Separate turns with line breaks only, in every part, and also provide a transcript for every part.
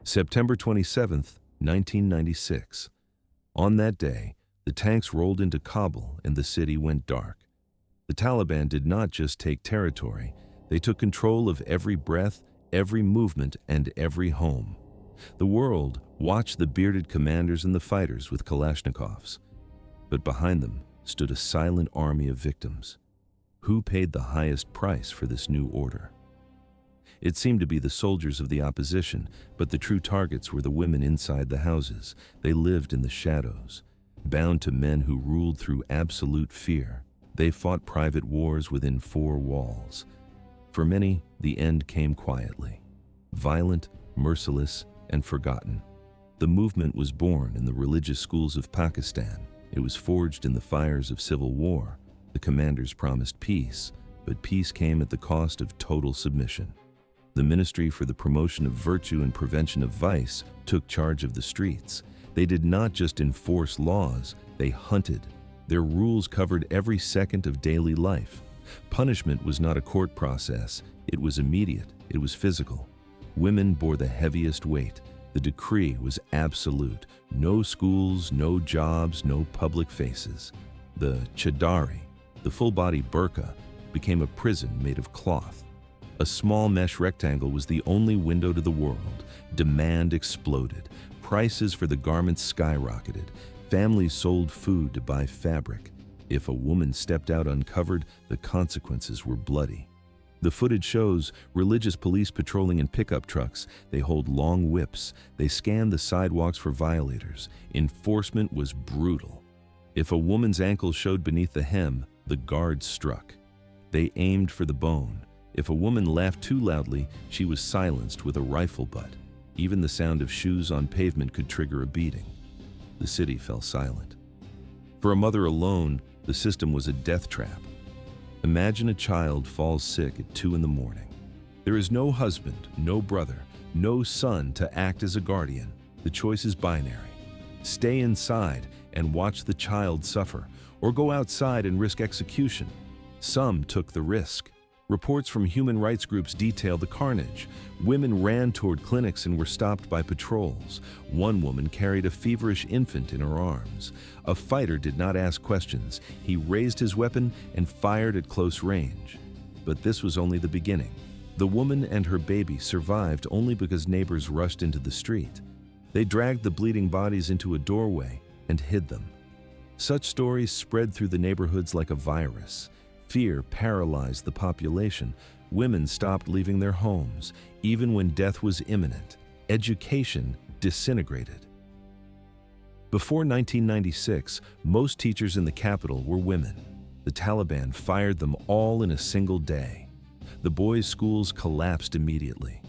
September 27th, 1996. On that day, the tanks rolled into Kabul and the city went dark. The Taliban did not just take territory, they took control of every breath, every movement, and every home. The world watched the bearded commanders and the fighters with Kalashnikovs. But behind them stood a silent army of victims. Who paid the highest price for this new order? It seemed to be the soldiers of the opposition, but the true targets were the women inside the houses. They lived in the shadows, bound to men who ruled through absolute fear. They fought private wars within four walls. For many, the end came quietly, violent, merciless, and forgotten. The movement was born in the religious schools of Pakistan. It was forged in the fires of civil war. The commanders promised peace, but peace came at the cost of total submission. The Ministry for the Promotion of Virtue and Prevention of Vice took charge of the streets. They did not just enforce laws, they hunted. Their rules covered every second of daily life. Punishment was not a court process, it was immediate, it was physical. Women bore the heaviest weight. The decree was absolute. No schools, no jobs, no public faces. The chadari, the full-body burqa, became a prison made of cloth. A small mesh rectangle was the only window to the world. Demand exploded. Prices for the garments skyrocketed. Families sold food to buy fabric. If a woman stepped out uncovered, the consequences were bloody. The footage shows religious police patrolling in pickup trucks. They hold long whips. They scan the sidewalks for violators. Enforcement was brutal. If a woman's ankle showed beneath the hem, the guards struck. They aimed for the bone. If a woman laughed too loudly, she was silenced with a rifle butt. Even the sound of shoes on pavement could trigger a beating. The city fell silent. For a mother alone, the system was a death trap. Imagine a child falls sick at 2 a.m. There is no husband, no brother, no son to act as a guardian. The choice is binary. Stay inside and watch the child suffer, or go outside and risk execution. Some took the risk. Reports from human rights groups detail the carnage. Women ran toward clinics and were stopped by patrols. One woman carried a feverish infant in her arms. A fighter did not ask questions. He raised his weapon and fired at close range. But this was only the beginning. The woman and her baby survived only because neighbors rushed into the street. They dragged the bleeding bodies into a doorway and hid them. Such stories spread through the neighborhoods like a virus. Fear paralyzed the population. Women stopped leaving their homes, even when death was imminent. Education disintegrated. Before 1996, most teachers in the capital were women. The Taliban fired them all in a single day. The boys' schools collapsed immediately.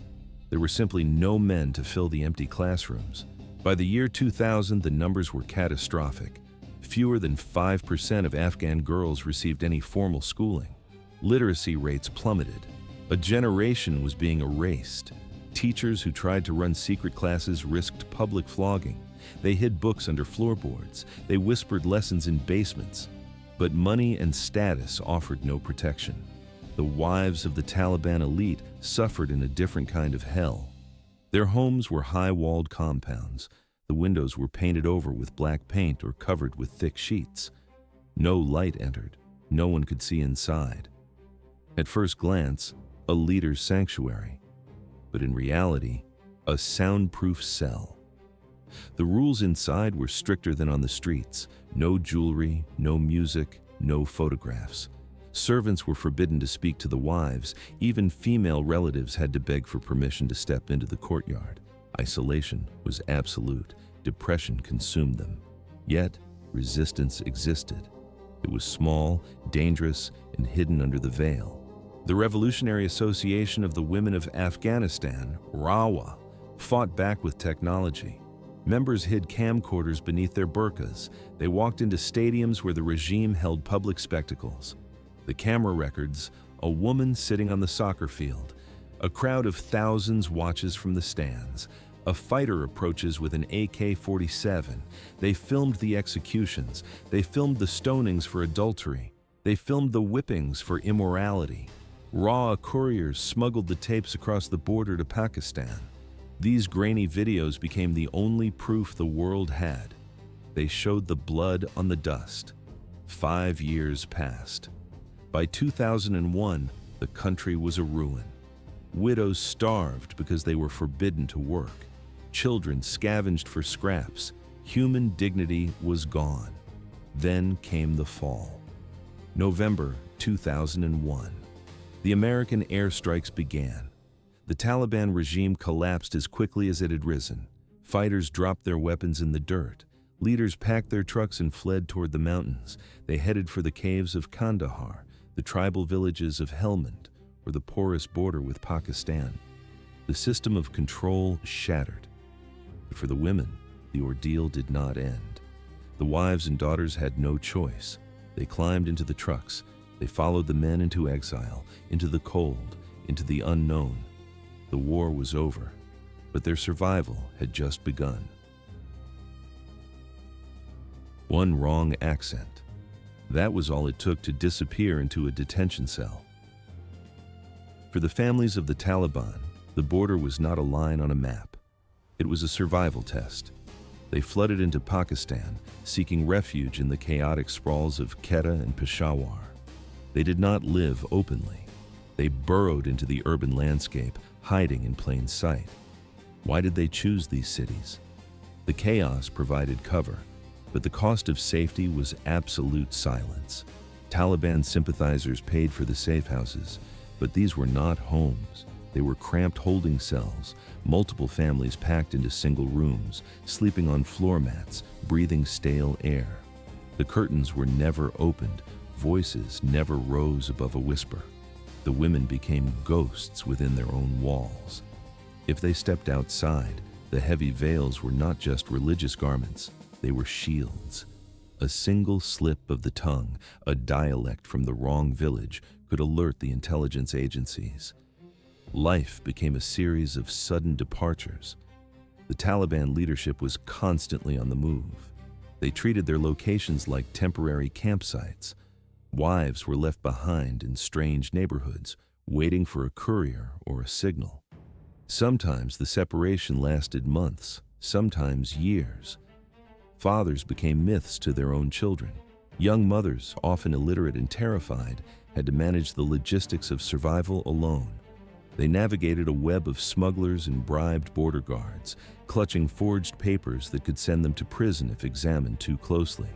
There were simply no men to fill the empty classrooms. By the year 2000, the numbers were catastrophic. Fewer than 5% of Afghan girls received any formal schooling. Literacy rates plummeted. A generation was being erased. Teachers who tried to run secret classes risked public flogging. They hid books under floorboards. They whispered lessons in basements. But money and status offered no protection. The wives of the Taliban elite suffered in a different kind of hell. Their homes were high-walled compounds. The windows were painted over with black paint or covered with thick sheets. No light entered. No one could see inside. At first glance, a leader's sanctuary. But in reality, a soundproof cell. The rules inside were stricter than on the streets. No jewelry, no music, no photographs. Servants were forbidden to speak to the wives. Even female relatives had to beg for permission to step into the courtyard. Isolation was absolute. Depression consumed them. Yet, resistance existed. It was small, dangerous, and hidden under the veil. The Revolutionary Association of the Women of Afghanistan, RAWA, fought back with technology. Members hid camcorders beneath their burqas. They walked into stadiums where the regime held public spectacles. The camera records, a woman sitting on the soccer field. A crowd of thousands watches from the stands. A fighter approaches with an AK-47. They filmed the executions. They filmed the stonings for adultery. They filmed the whippings for immorality. Raw couriers smuggled the tapes across the border to Pakistan. These grainy videos became the only proof the world had. They showed the blood on the dust. 5 years passed. By 2001, the country was a ruin. Widows starved because they were forbidden to work. Children scavenged for scraps. Human dignity was gone. Then came the fall. November 2001. The American airstrikes began. The Taliban regime collapsed as quickly as it had risen. Fighters dropped their weapons in the dirt. Leaders packed their trucks and fled toward the mountains. They headed for the caves of Kandahar, the tribal villages of Helmand, or the porous border with Pakistan. The system of control shattered. But for the women, the ordeal did not end. The wives and daughters had no choice. They climbed into the trucks. They followed the men into exile, into the cold, into the unknown. The war was over, but their survival had just begun. One wrong accent. That was all it took to disappear into a detention cell. For the families of the Taliban, the border was not a line on a map. It was a survival test. They flooded into Pakistan, seeking refuge in the chaotic sprawls of Quetta and Peshawar. They did not live openly. They burrowed into the urban landscape, hiding in plain sight. Why did they choose these cities? The chaos provided cover, but the cost of safety was absolute silence. Taliban sympathizers paid for the safe houses, but these were not homes. They were cramped holding cells, multiple families packed into single rooms, sleeping on floor mats, breathing stale air. The curtains were never opened, voices never rose above a whisper. The women became ghosts within their own walls. If they stepped outside, the heavy veils were not just religious garments, they were shields. A single slip of the tongue, a dialect from the wrong village, could alert the intelligence agencies. Life became a series of sudden departures. The Taliban leadership was constantly on the move. They treated their locations like temporary campsites. Wives were left behind in strange neighborhoods, waiting for a courier or a signal. Sometimes the separation lasted months, sometimes years. Fathers became myths to their own children. Young mothers, often illiterate and terrified, had to manage the logistics of survival alone. They navigated a web of smugglers and bribed border guards, clutching forged papers that could send them to prison if examined too closely.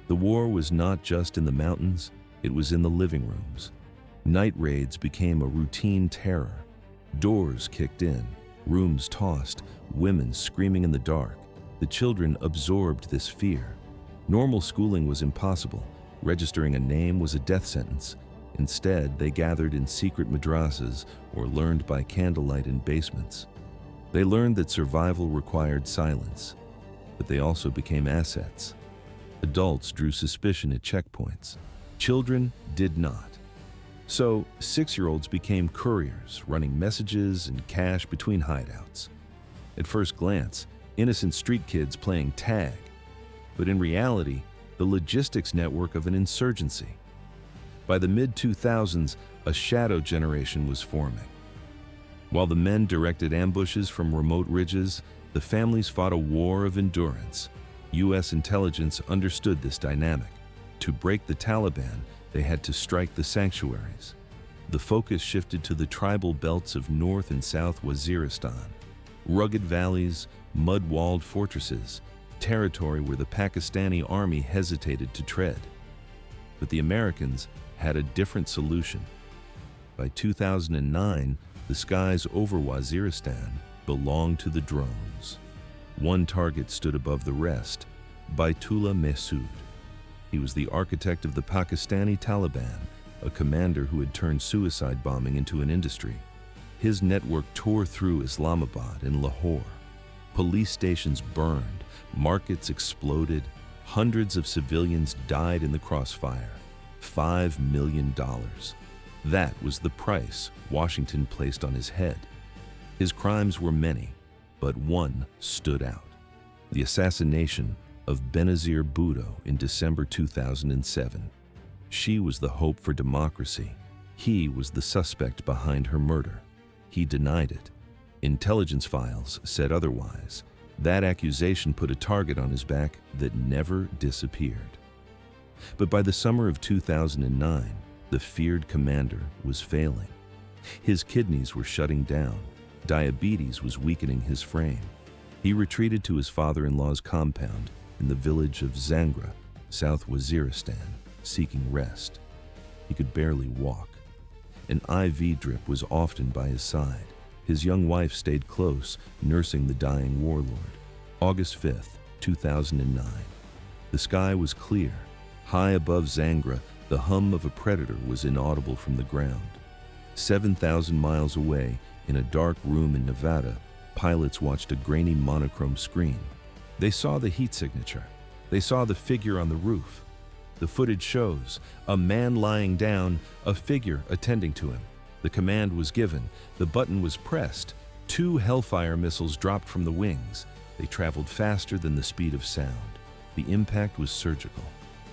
The war was not just in the mountains, it was in the living rooms. Night raids became a routine terror. Doors kicked in, rooms tossed, women screaming in the dark. The children absorbed this fear. Normal schooling was impossible. Registering a name was a death sentence. Instead, they gathered in secret madrasas or learned by candlelight in basements. They learned that survival required silence, but they also became assets. Adults drew suspicion at checkpoints. Children did not. So, 6-year-olds became couriers, running messages and cash between hideouts. At first glance, innocent street kids playing tag, but in reality, the logistics network of an insurgency. By the mid-2000s, a shadow generation was forming. While the men directed ambushes from remote ridges, the families fought a war of endurance. U.S. intelligence understood this dynamic. To break the Taliban, they had to strike the sanctuaries. The focus shifted to the tribal belts of North and South Waziristan. Rugged valleys, mud-walled fortresses, territory where the Pakistani army hesitated to tread. But the Americans had a different solution. By 2009, the skies over Waziristan belonged to the drones. One target stood above the rest, Baitullah Mehsud. He was the architect of the Pakistani Taliban, a commander who had turned suicide bombing into an industry. His network tore through Islamabad and Lahore. Police stations burned, markets exploded, hundreds of civilians died in the crossfire. $5 million. That was the price Washington placed on his head. His crimes were many, but one stood out: the assassination of Benazir Bhutto in December 2007. She was the hope for democracy. He was the suspect behind her murder. He denied it. Intelligence files said otherwise. That accusation put a target on his back that never disappeared. But by the summer of 2009, the feared commander was failing. His kidneys were shutting down. Diabetes was weakening his frame. He retreated to his father-in-law's compound in the village of Zangra, South Waziristan, seeking rest. He could barely walk. An IV drip was often by his side. His young wife stayed close, nursing the dying warlord. August 5th, 2009. The sky was clear. High above Zangra, the hum of a predator was inaudible from the ground. 7,000 miles away, in a dark room in Nevada, pilots watched a grainy monochrome screen. They saw the heat signature. They saw the figure on the roof. The footage shows a man lying down, a figure attending to him. The command was given. The button was pressed. 2 Hellfire missiles dropped from the wings. They traveled faster than the speed of sound. The impact was surgical.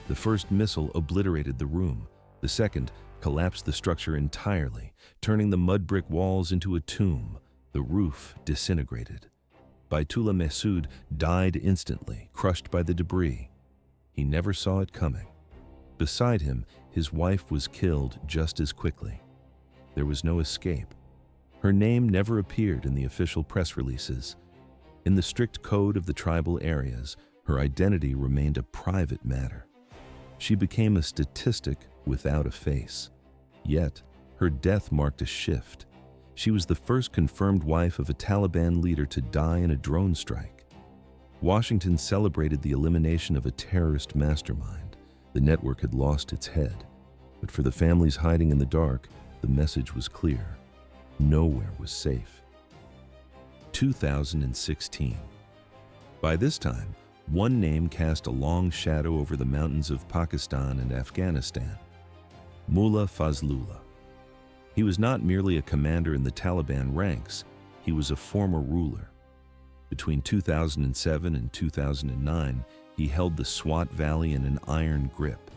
The first missile obliterated the room. The second collapsed the structure entirely, turning the mud brick walls into a tomb. The roof disintegrated. Baitullah Mehsud died instantly, crushed by the debris. He never saw it coming. Beside him, his wife was killed just as quickly. There was no escape. Her name never appeared in the official press releases. In the strict code of the tribal areas, her identity remained a private matter. She became a statistic without a face. Yet, her death marked a shift. She was the first confirmed wife of a Taliban leader to die in a drone strike. Washington celebrated the elimination of a terrorist mastermind. The network had lost its head. But for the families hiding in the dark, the message was clear. Nowhere was safe. 2016. By this time, one name cast a long shadow over the mountains of Pakistan and Afghanistan: Mullah Fazlullah. He was not merely a commander in the Taliban ranks, he was a former ruler. Between 2007 and 2009, he held the Swat Valley in an iron grip.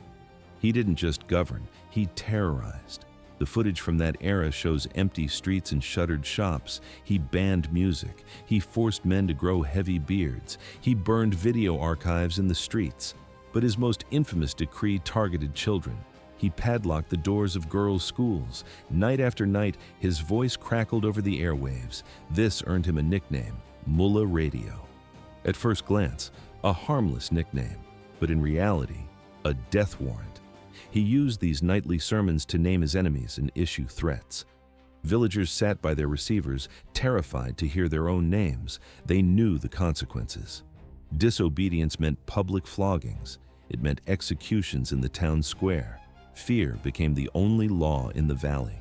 He didn't just govern, he terrorized. The footage from that era shows empty streets and shuttered shops. He banned music. He forced men to grow heavy beards. He burned video archives in the streets. But his most infamous decree targeted children. He padlocked the doors of girls' schools. Night after night, his voice crackled over the airwaves. This earned him a nickname, Mullah Radio. At first glance, a harmless nickname, but in reality, a death warrant. He used these nightly sermons to name his enemies and issue threats. Villagers sat by their receivers, terrified to hear their own names. They knew the consequences. Disobedience meant public floggings. It meant executions in the town square. Fear became the only law in the valley.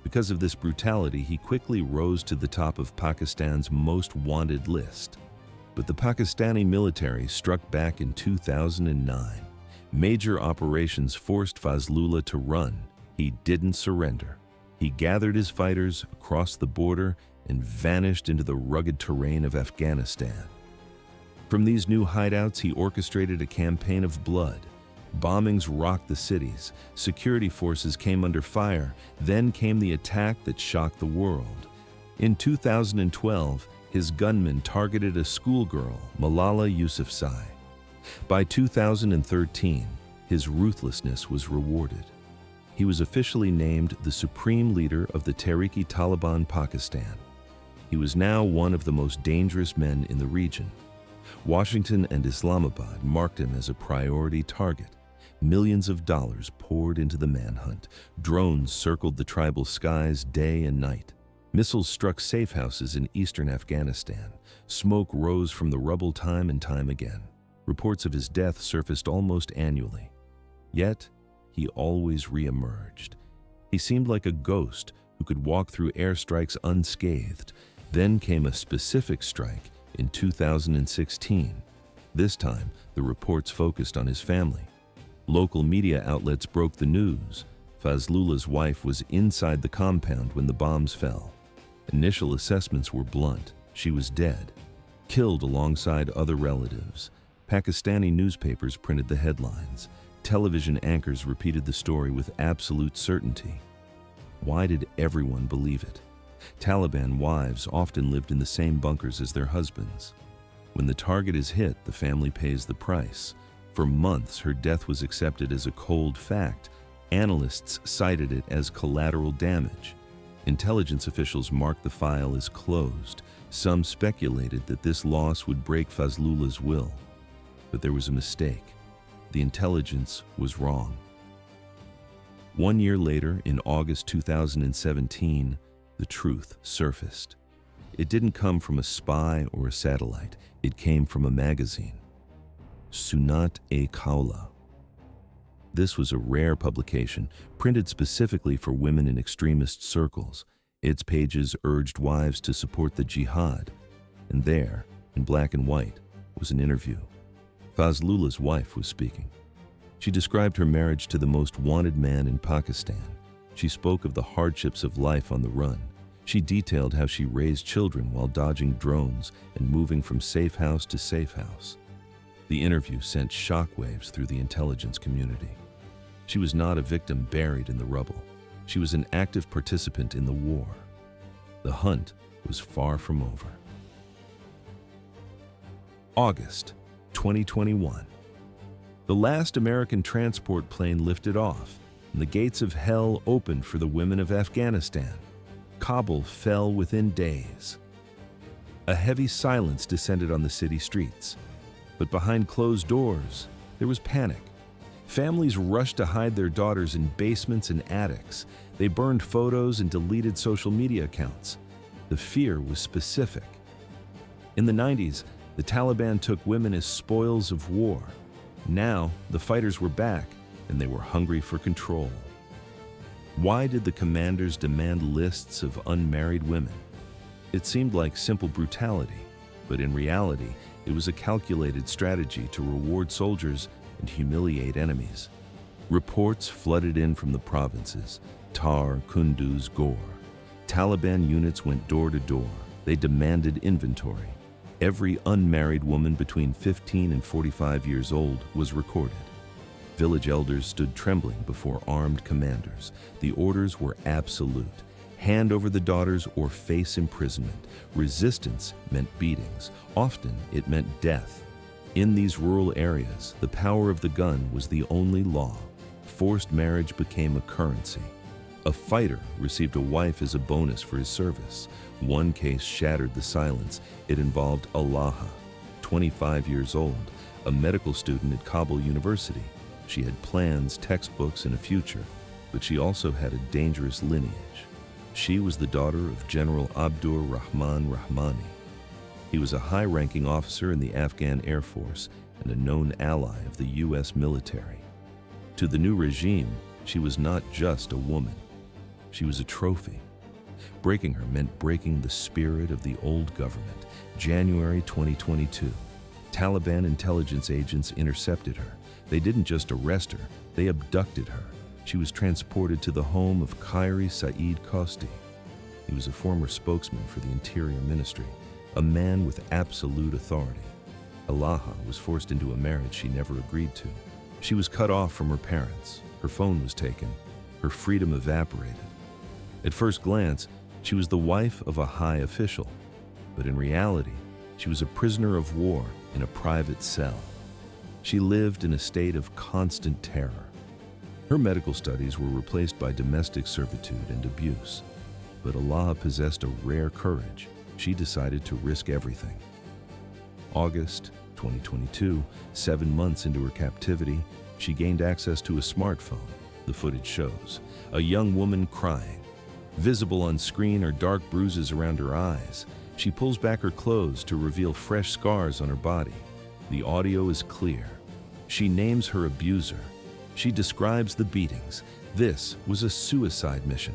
Because of this brutality, he quickly rose to the top of Pakistan's most wanted list. But the Pakistani military struck back in 2009. Major operations forced Fazlullah to run. He didn't surrender. He gathered his fighters across the border and vanished into the rugged terrain of Afghanistan. From these new hideouts, he orchestrated a campaign of blood. Bombings rocked the cities. Security forces came under fire. Then came the attack that shocked the world. In 2012, his gunmen targeted a schoolgirl, Malala Yousafzai. By 2013, his ruthlessness was rewarded. He was officially named the supreme leader of the Tehrik-e-Taliban Pakistan. He was now one of the most dangerous men in the region. Washington and Islamabad marked him as a priority target. Millions of dollars poured into the manhunt. Drones circled the tribal skies day and night. Missiles struck safe houses in eastern Afghanistan. Smoke rose from the rubble time and time again. Reports of his death surfaced almost annually. Yet, he always re-emerged. He seemed like a ghost who could walk through airstrikes unscathed. Then came a specific strike in 2016. This time, the reports focused on his family. Local media outlets broke the news. Fazlullah's wife was inside the compound when the bombs fell. Initial assessments were blunt. She was dead, killed alongside other relatives. Pakistani newspapers printed the headlines. Television anchors repeated the story with absolute certainty. Why did everyone believe it? Taliban wives often lived in the same bunkers as their husbands. When the target is hit, the family pays the price. For months, her death was accepted as a cold fact. Analysts cited it as collateral damage. Intelligence officials marked the file as closed. Some speculated that this loss would break Fazlullah's will. But there was a mistake. The intelligence was wrong. 1 year later, in August 2017, the truth surfaced. It didn't come from a spy or a satellite. It came from a magazine, Sunat-e-Qawla. This was a rare publication, printed specifically for women in extremist circles. Its pages urged wives to support the jihad. And there, in black and white, was an interview. Fazlullah's wife was speaking. She described her marriage to the most wanted man in Pakistan. She spoke of the hardships of life on the run. She detailed how she raised children while dodging drones and moving from safe house to safe house. The interview sent shockwaves through the intelligence community. She was not a victim buried in the rubble. She was an active participant in the war. The hunt was far from over. August 2021. The last American transport plane lifted off, and the gates of hell opened for the women of Afghanistan. Kabul fell within days. A heavy silence descended on the city streets. But behind closed doors, there was panic. Families rushed to hide their daughters in basements and attics. They burned photos and deleted social media accounts. The fear was specific. In the 90s, the Taliban took women as spoils of war. Now, the fighters were back, and they were hungry for control. Why did the commanders demand lists of unmarried women? It seemed like simple brutality, but in reality, it was a calculated strategy to reward soldiers and humiliate enemies. Reports flooded in from the provinces, Tar, Kunduz, Ghor. Taliban units went door to door. They demanded inventory. Every unmarried woman between 15 and 45 years old was recorded. Village elders stood trembling before armed commanders. The orders were absolute. Hand over the daughters or face imprisonment. Resistance meant beatings. Often it meant death. In these rural areas, the power of the gun was the only law. Forced marriage became a currency. A fighter received a wife as a bonus for his service. One case shattered the silence. It involved Elaha, 25 years old, a medical student at Kabul University. She had plans, textbooks, and a future, but she also had a dangerous lineage. She was the daughter of General Abdur Rahman Rahmani. He was a high-ranking officer in the Afghan Air Force and a known ally of the U.S. military. To the new regime, she was not just a woman. She was a trophy. Breaking her meant breaking the spirit of the old government. January 2022, Taliban intelligence agents intercepted her. They didn't just arrest her, they abducted her. She was transported to the home of Khairi Saeed Kosti. He was a former spokesman for the Interior Ministry, a man with absolute authority. Elaha was forced into a marriage she never agreed to. She was cut off from her parents. Her phone was taken. Her freedom evaporated. At first glance, she was the wife of a high official, but in reality, she was a prisoner of war in a private cell. She lived in a state of constant terror. Her medical studies were replaced by domestic servitude and abuse. But Elaha possessed a rare courage. She decided to risk everything. August 2022, 7 months into her captivity, she gained access to a smartphone. The footage shows a young woman crying. Visible on screen are dark bruises around her eyes. She pulls back her clothes to reveal fresh scars on her body. The audio is clear. She names her abuser. She describes the beatings. This was a suicide mission.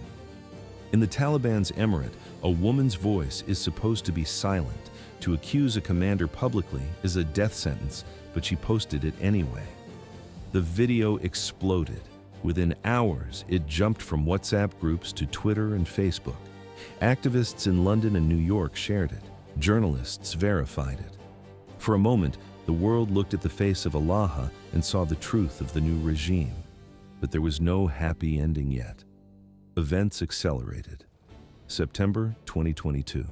In the Taliban's emirate, a woman's voice is supposed to be silent. To accuse a commander publicly is a death sentence, but she posted it anyway. The video exploded. Within hours, it jumped from WhatsApp groups to Twitter and Facebook. Activists in London and New York shared it. Journalists verified it. For a moment, the world looked at the face of Elaha and saw the truth of the new regime. But there was no happy ending yet. Events accelerated. September 2022.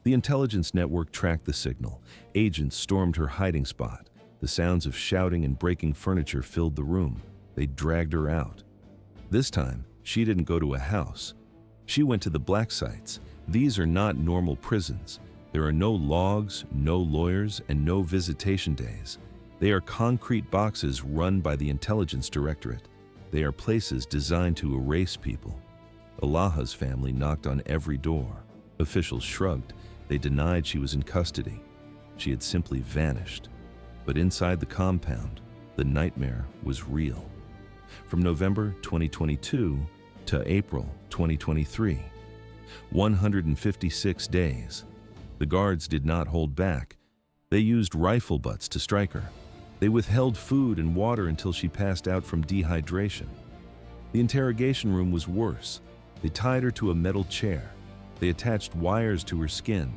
The intelligence network tracked the signal. Agents stormed her hiding spot. The sounds of shouting and breaking furniture filled the room. They dragged her out. This time, she didn't go to a house. She went to the black sites. These are not normal prisons. There are no logs, no lawyers, and no visitation days. They are concrete boxes run by the Intelligence Directorate. They are places designed to erase people. Elaha's family knocked on every door. Officials shrugged. They denied she was in custody. She had simply vanished. But inside the compound, the nightmare was real. From November 2022 to April 2023, 156 days. The guards did not hold back. They used rifle butts to strike her. They withheld food and water until she passed out from dehydration. The interrogation room was worse. They tied her to a metal chair. They attached wires to her skin.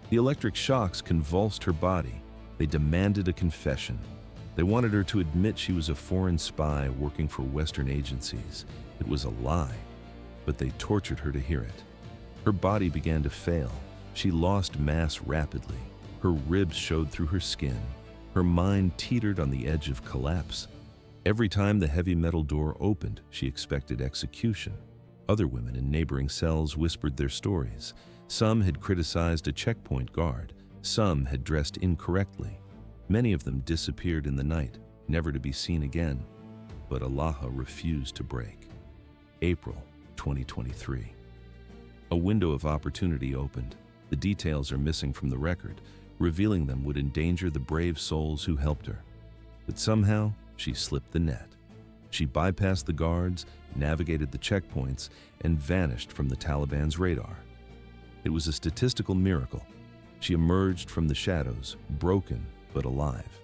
The electric shocks convulsed her body. They demanded a confession. They wanted her to admit she was a foreign spy working for Western agencies. It was a lie, but they tortured her to hear it. Her body began to fail. She lost mass rapidly. Her ribs showed through her skin. Her mind teetered on the edge of collapse. Every time the heavy metal door opened, she expected execution. Other women in neighboring cells whispered their stories. Some had criticized a checkpoint guard. Some had dressed incorrectly. Many of them disappeared in the night, never to be seen again. But Elaha refused to break. April 2023. A window of opportunity opened. The details are missing from the record. Revealing them would endanger the brave souls who helped her. But somehow, she slipped the net. She bypassed the guards, navigated the checkpoints, and vanished from the Taliban's radar. It was a statistical miracle. She emerged from the shadows, broken but alive.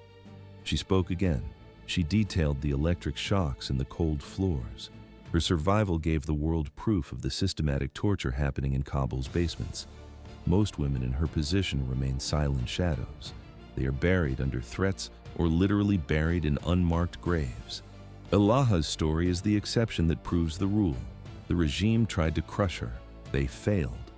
She spoke again. She detailed the electric shocks and the cold floors. Her survival gave the world proof of the systematic torture happening in Kabul's basements. Most women in her position remain silent shadows. They are buried under threats or literally buried in unmarked graves. Elaha's story is the exception that proves the rule. The regime tried to crush her. They failed.